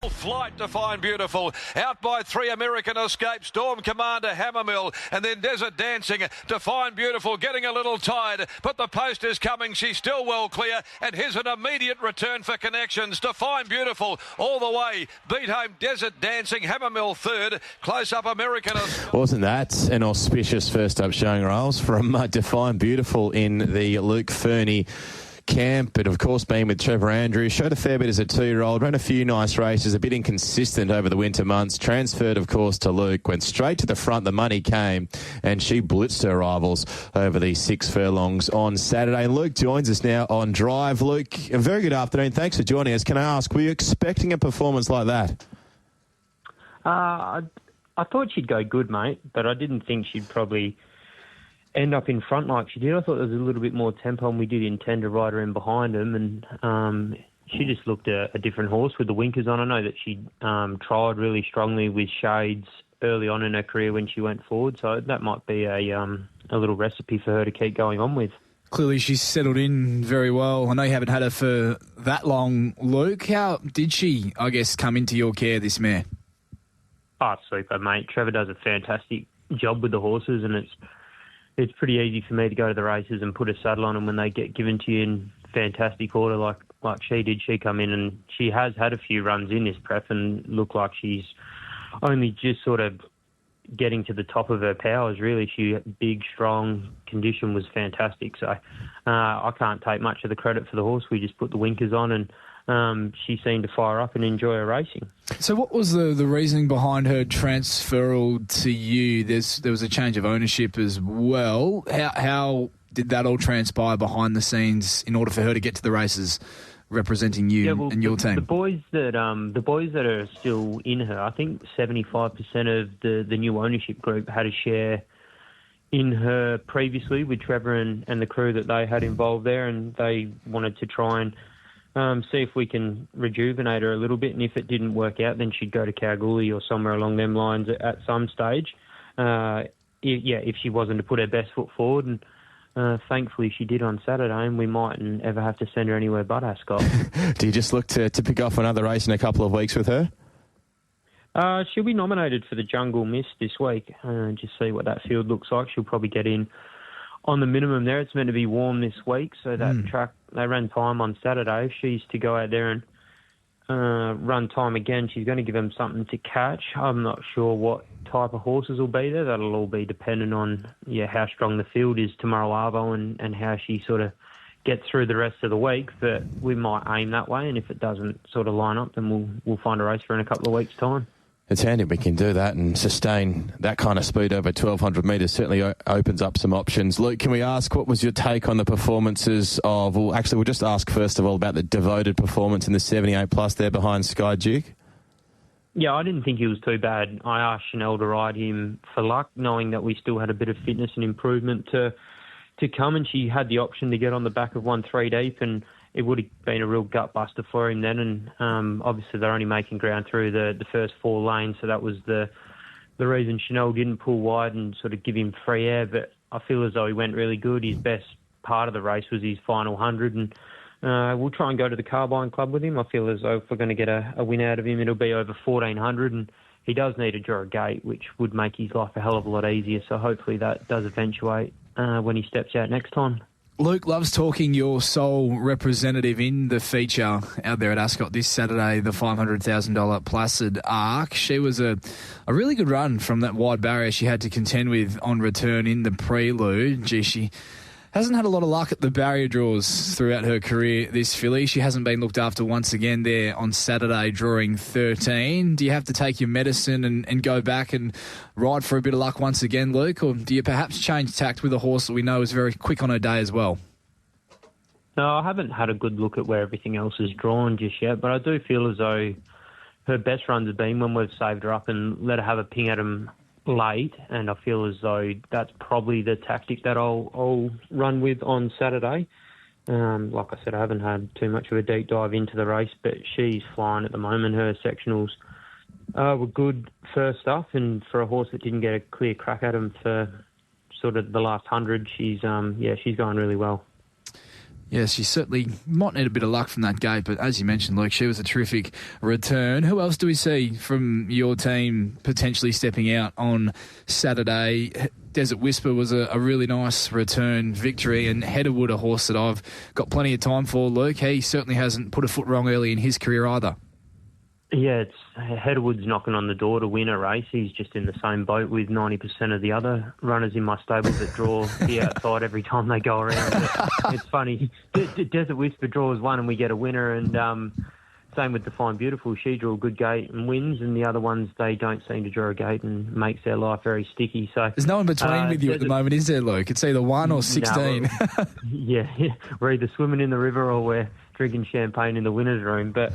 Flight to Find Beautiful, out by 3 American Escape, Storm Commander Hammermill, and then Desert Dancing to Find Beautiful, getting a little tired, but the post is coming, she's still well clear, and here's an immediate return for Connections to Find Beautiful all the way, beat home Desert Dancing, Hammermill third, close up American Escape. Wasn't that an auspicious first up showing, Riles, from Define Beautiful in the Luke Fernie camp, but of course being with Trevor Andrews, showed a fair bit as a 2-year-old, ran a few nice races, a bit inconsistent over the winter months, transferred of course to Luke, went straight to the front, the money came, and she blitzed her rivals over the 6 furlongs on Saturday. And Luke joins us now on Drive. Luke, a very good afternoon, thanks for joining us. Can I ask, were you expecting a performance like that? I thought she'd go good, mate, but I didn't think she'd probably end up in front like she did. I thought there was a little bit more tempo, and we did intend to ride her in behind him, and she just looked a different horse with the winkers on. I know that she tried really strongly with shades early on in her career when she went forward, so that might be a little recipe for her to keep going on with. Clearly she's settled in very well. I know you haven't had her for that long, Luke. How did she, I guess, come into your care, this mare? Oh, super, mate. Trevor does a fantastic job with the horses, and it's pretty easy for me to go to the races and put a saddle on them when they get given to you in fantastic order like she did. She come in and she has had a few runs in this prep and looked like she's only just sort of getting to the top of her powers, really. She big, strong, condition was fantastic. So I can't take much of the credit for the horse. We just put the winkers on, and she seemed to fire up and enjoy her racing. So what was the reasoning behind her transferal to you? There was a change of ownership as well. How did that all transpire behind the scenes in order for her to get to the races representing you and your team? The boys that are still in her, I think 75% of the new ownership group had a share in her previously with Trevor and the crew that they had involved there, and they wanted to try and see if we can rejuvenate her a little bit, and if it didn't work out, then she'd go to Kalgoorlie or somewhere along them lines at some stage. If she wasn't to put her best foot forward, and thankfully she did on Saturday, and we mightn't ever have to send her anywhere but Ascot. Do you just look to pick off another race in a couple of weeks with her? She'll be nominated for the Jungle Miss this week. Just see what that field looks like. She'll probably get in on the minimum there. It's meant to be warm this week, so that track, they ran time on Saturday. If she's to go out there and run time again, she's going to give them something to catch. I'm not sure what type of horses will be there. That'll all be dependent on how strong the field is tomorrow Arvo and how she sort of gets through the rest of the week. But we might aim that way, and if it doesn't sort of line up, then we'll find a race for in a couple of weeks' time. It's handy we can do that and sustain that kind of speed over 1,200 metres. Certainly opens up some options. Luke, can we ask, what was your take on the performances of... Well, actually, we'll just ask first of all about the devoted performance in the 78 plus there behind Sky Duke. Yeah, I didn't think he was too bad. I asked Chanel to ride him for luck, knowing that we still had a bit of fitness and improvement to come, and she had the option to get on the back of 1-3 deep, and it would have been a real gut buster for him then. And obviously they're only making ground through the first 4 lanes, so that was the reason Chanel didn't pull wide and sort of give him free air. But I feel as though he went really good. His best part of the race was his final 100, and we'll try and go to the Carbine Club with him. I feel as though if we're going to get a win out of him, it'll be over 1,400, and he does need to draw a gate, which would make his life a hell of a lot easier. So hopefully that does eventuate when he steps out next time. Luke loves talking your sole representative in the feature out there at Ascot this Saturday, the $500,000 Placid Arc. She was a really good run from that wide barrier she had to contend with on return in the prelude. Gee, she hasn't had a lot of luck at the barrier draws throughout her career, this filly. She hasn't been looked after once again there on Saturday, drawing 13. Do you have to take your medicine and go back and ride for a bit of luck once again, Luke? Or do you perhaps change tact with a horse that we know is very quick on her day as well? No, I haven't had a good look at where everything else is drawn just yet, but I do feel as though her best runs have been when we've saved her up and let her have a ping at them late, and I feel as though that's probably the tactic that I'll run with on Saturday. Like I said, I haven't had too much of a deep dive into the race, but she's flying at the moment. Her sectionals were good first up, and for a horse that didn't get a clear crack at him for sort of the last 100, she's going really well. Yeah, she certainly might need a bit of luck from that gate, but as you mentioned, Luke, she was a terrific return. Who else do we see from your team potentially stepping out on Saturday? Desert Whisper was a really nice return victory, and Heatherwood, a horse that I've got plenty of time for, Luke. He certainly hasn't put a foot wrong early in his career either. Yeah, Heatherwood's knocking on the door to win a race. He's just in the same boat with 90% of the other runners in my stable that draw the outside every time they go around. But it's funny. Desert Whisper draws one and we get a winner, and same with Define Beautiful. She drew a good gate and wins, and the other ones, they don't seem to draw a gate and makes their life very sticky. So there's no in between with you at the moment, is there, Luke? It's either 1 or 16. No, yeah, we're either swimming in the river or we're drinking champagne in the winner's room. But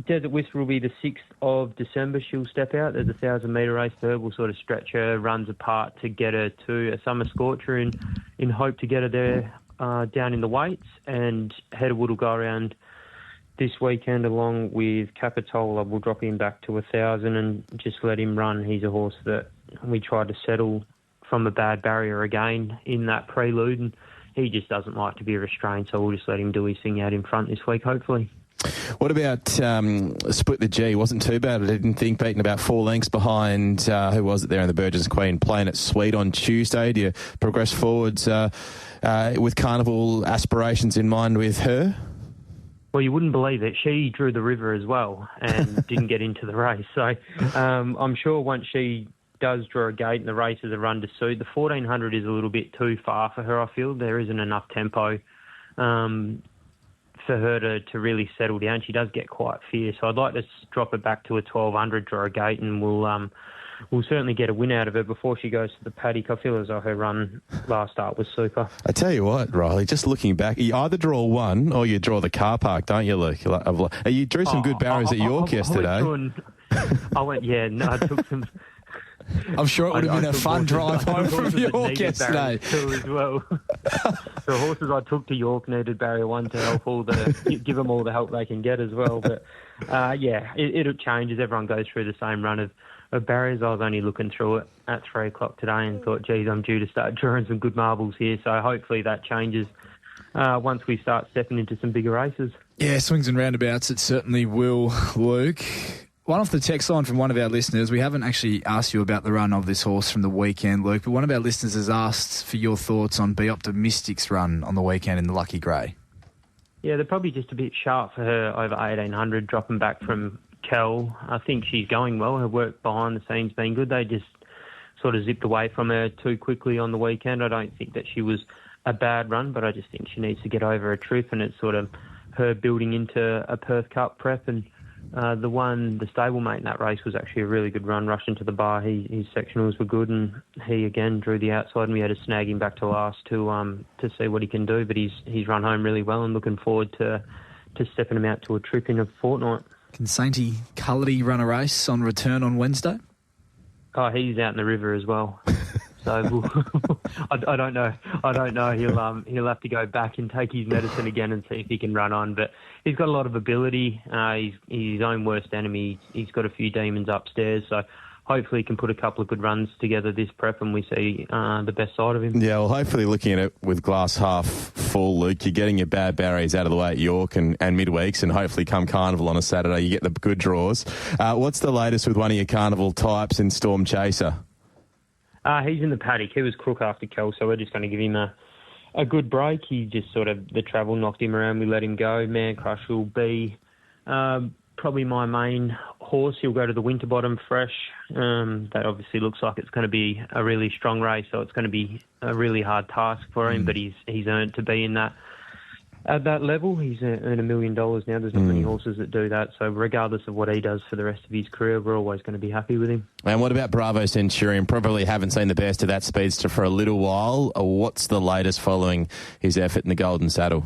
Desert Whisper will be the 6th of December. She'll step out. There's a 1,000-metre race for her. We'll sort of stretch her runs apart to get her to a summer scorcher in hope to get her there down in the weights. And Heatherwood will go around this weekend along with Capitola. We'll drop him back to 1,000 and just let him run. He's a horse that we tried to settle from a bad barrier again in that prelude, and he just doesn't like to be restrained, so we'll just let him do his thing out in front this week, hopefully. What about Split the G? Wasn't too bad, I didn't think, beaten about 4 lengths behind, who was it there in the Burgess Queen, playing it sweet on Tuesday. Do you progress forwards with Carnival aspirations in mind with her? Well, you wouldn't believe it. She drew the river as well and didn't get into the race. So I'm sure once she does draw a gate and the races are run to suit, the 1,400 is a little bit too far for her, I feel. There isn't enough tempo for her to really settle down. She does get quite fierce. So I'd like to drop her back to a 1,200, draw a gate, and we'll certainly get a win out of her before she goes to the paddock. I feel as though her run last start was super. I tell you what, Riley, just looking back, you either draw one or you draw the car park, don't you, Luke? You drew some good barrows at York yesterday. I took some... I'm sure it would have been a fun drive home from York yesterday. Too as well. The horses I took to York needed barrier 1 to help give them all the help they can get as well. But it'll change as everyone goes through the same run of barriers. I was only looking through it at 3 o'clock today and thought, geez, I'm due to start drawing some good marbles here. So hopefully that changes once we start stepping into some bigger races. Yeah, swings and roundabouts, it certainly will, Luke. One off the text line from one of our listeners. We haven't actually asked you about the run of this horse from the weekend, Luke, but one of our listeners has asked for your thoughts on Be Optimistic's run on the weekend in the Lucky Grey. Yeah, they're probably just a bit sharp for her over 1,800, dropping back from Kel. I think she's going well. Her work behind the scenes been good. They just sort of zipped away from her too quickly on the weekend. I don't think that she was a bad run, but I just think she needs to get over a trip, and it's sort of her building into a Perth Cup prep. And the stablemate in that race was actually a really good run, rushed into the bar. His sectionals were good, and he again drew the outside, and we had to snag him back to last to see what he can do. But he's run home really well, and looking forward to stepping him out to a trip in a fortnight. Can Sainty Cullity run a race on return on Wednesday? Oh, he's out in the river as well. So I don't know. He'll have to go back and take his medicine again and see if he can run on. But he's got a lot of ability. He's his own worst enemy. He's got a few demons upstairs. So hopefully he can put a couple of good runs together this prep and we see the best side of him. Yeah, well, hopefully looking at it with glass half full, Luke, you're getting your bad barriers out of the way at York and midweeks, and hopefully come Carnival on a Saturday, you get the good draws. What's the latest with one of your Carnival types in Storm Chaser? He's in the paddock. He was crook after Kel, so we're just going to give him a good break. He just sort of, the travel knocked him around. We let him go. Man Crush will be probably my main horse. He'll go to the Winterbottom fresh. That obviously looks like it's going to be a really strong race, so it's going to be a really hard task for him, but he's earned to be in that. At that level, he's earned $1 million now. There's not many horses that do that. So regardless of what he does for the rest of his career, we're always going to be happy with him. And what about Bravo Centurion? Probably haven't seen the best of that speedster for a little while. What's the latest following his effort in the Golden Saddle?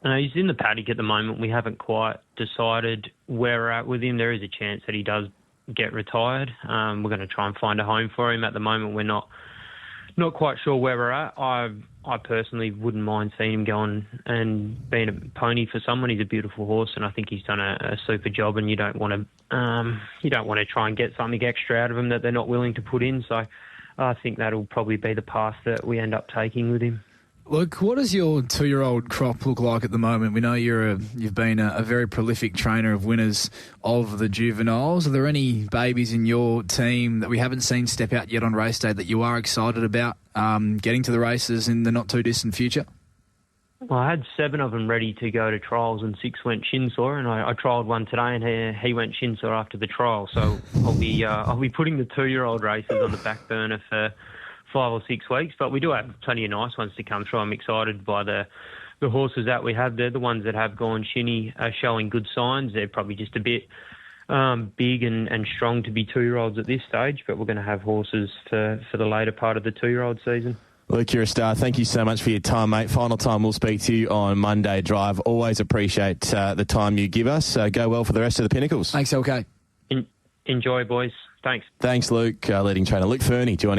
He's in the paddock at the moment. We haven't quite decided where we're at with him. There is a chance that he does get retired. We're going to try and find a home for him. At the moment, we're not quite sure where we're at. I personally wouldn't mind seeing him going and being a pony for someone. He's a beautiful horse, and I think he's done a super job. And you don't want to try and get something extra out of him that they're not willing to put in. So I think that'll probably be the path that we end up taking with him. Luke, what does your 2-year-old crop look like at the moment? We know you've been a very prolific trainer of winners of the juveniles. Are there any babies in your team that we haven't seen step out yet on race day that you are excited about getting to the races in the not-too-distant future? Well, I had 7 of them ready to go to trials and 6 went shin sore, and I trialled one today and he went shin sore after the trial. So I'll be putting the 2-year-old races on the back burner for 5 or 6 weeks, but we do have plenty of nice ones to come through. I'm excited by the horses that we have there. The ones that have gone shinny are showing good signs. They're probably just a bit big and strong to be 2-year-olds at this stage, but we're going to have horses for the later part of the 2-year-old season. Luke, you're a star. Thank you so much for your time, mate. Final time we'll speak to you on Monday Drive. Always appreciate the time you give us. Go well for the rest of the Pinnacles. Thanks, LK. Enjoy, boys. Thanks. Thanks, Luke. Leading trainer Luke Fernie joining